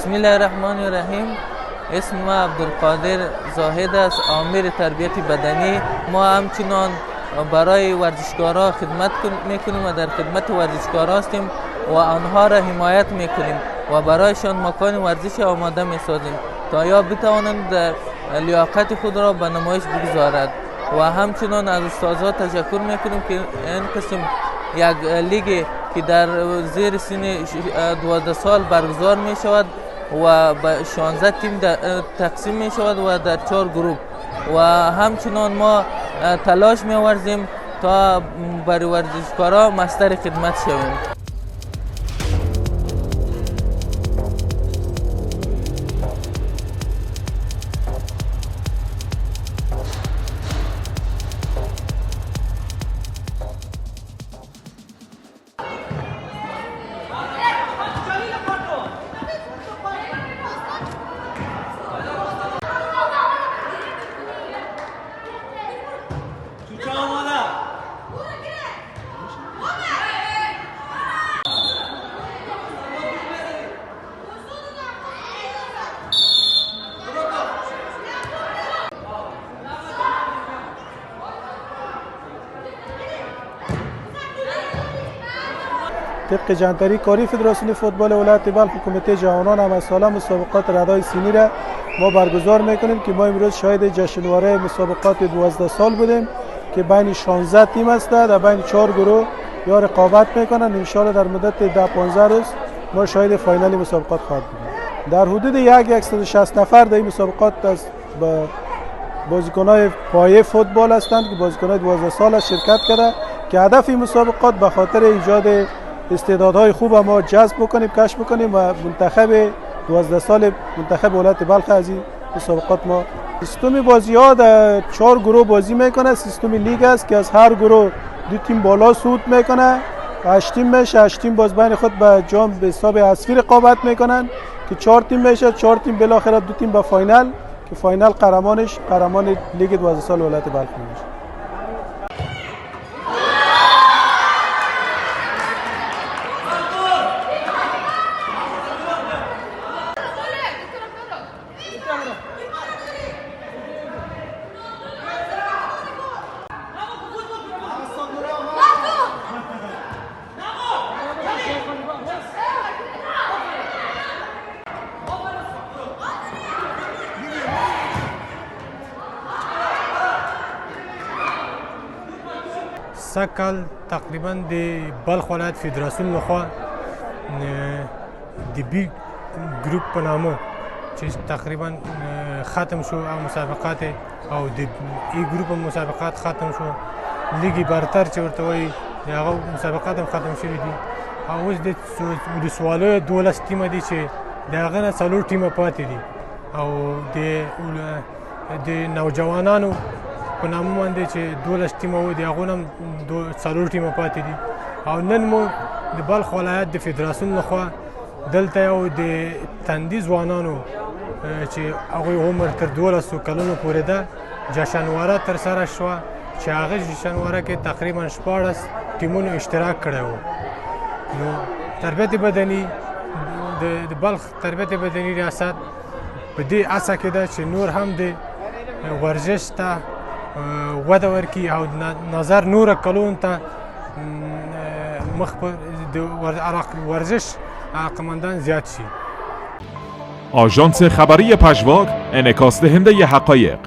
بسم الله الرحمن الرحیم. اسم ما عبدالقادر زاهد است، آمر تربیت بدنی. ما همچنان برای ورزشکارا خدمت میکنیم و در خدمت ورزشکارا هستیم و آنها را حمایت میکنیم و برایشان مکان ورزش آماده میسازیم تا یا بتوانند لیاقت خود را به نمایش بگذارد. و همچنان از استادها تشکر میکنیم که این قسم یک لیگ که در زیر سن 12 سال برگزار می شود و به 16 تیم تقسیم می شود و در 4 گروه و همچنان ما تلاش می ورزیم تا برای ورزشکارا مستر خدمت شویم. طبق جانتری کاری فدراسیون فوتبال ولایت بلخ و کمیته جوانان همه ساله مسابقات ردای سینی را ما برگزار میکنیم که ما امروز شاهد جشنواره مسابقات 12 سال بودیم که بین 16 تیم است و بین 4 گروه یا رقابت میکنن. ان شاء الله در مدت 10-15 روز ما شاهد فاینال مسابقات خواهد بودیم. در حدود 160 نفر در این مسابقات از بازیکن‌های پایه فوتبال هستند که بازیکن‌های 12 سال شرکت کرده که هدف این مسابقات به خاطر ایجاد استعدادهای خوب ما جذب بکنیم، کشف بکنیم و منتخب 12 سال منتخب ولایت بلخ از این مسابقات ما. سیستم بازی‌ها در 4 گروه بازی میکنه. سیستم لیگ است که از هر گروه 2 تیم بالا صعود میکنه. 8 تیم میشه، 8 تیم باز بین خود به جام به حساب حذفی رقابت میکنن که 4 تیم میشه. 4 تیم بالاخره 2 تیم به فاینال که فاینال قهرمان لیگ 12 سال ولایت بلخ میشه. سکل تقریبا د بلخ ولایت فدراسیون لخوا د بی گروپ په نامه چې تقریبا ختم شو او مسابقات او د ای گروپ مسابقات ختم شو. لیگ برتر چې ورته وایي هغه مسابقات هم ختم شوي دي او اوس د ولسوالیو 12 ټیمه دي چې د هغه نه 4 ټیمه پاتې دي او د نوجوانانو په نامه باندې چې 12 ټیمه وو د هغو نه هم 4 ټیمه پاتې دي او نن مو د بلخ ولایت د فدراسیون لخوا دلته یو د تندي ځوانانو چې هغوی عمر تر 12 کلونو پورې ده جشنواره ترسره شوه چې هغه جشنواره کې تقریبا 14 ټیمونو اشتراک کړی و. نو تربیت بدني د بلخ تربیت بدني ریاست په دې هڅه کې ده چې نور هم د ورزش ته وده ورکړي او نظر نور کلونو ته مخ په ورزش علاقه‌مندان زیاد شي. آژانس خبری پژواک انعکاس دهنده حقایق.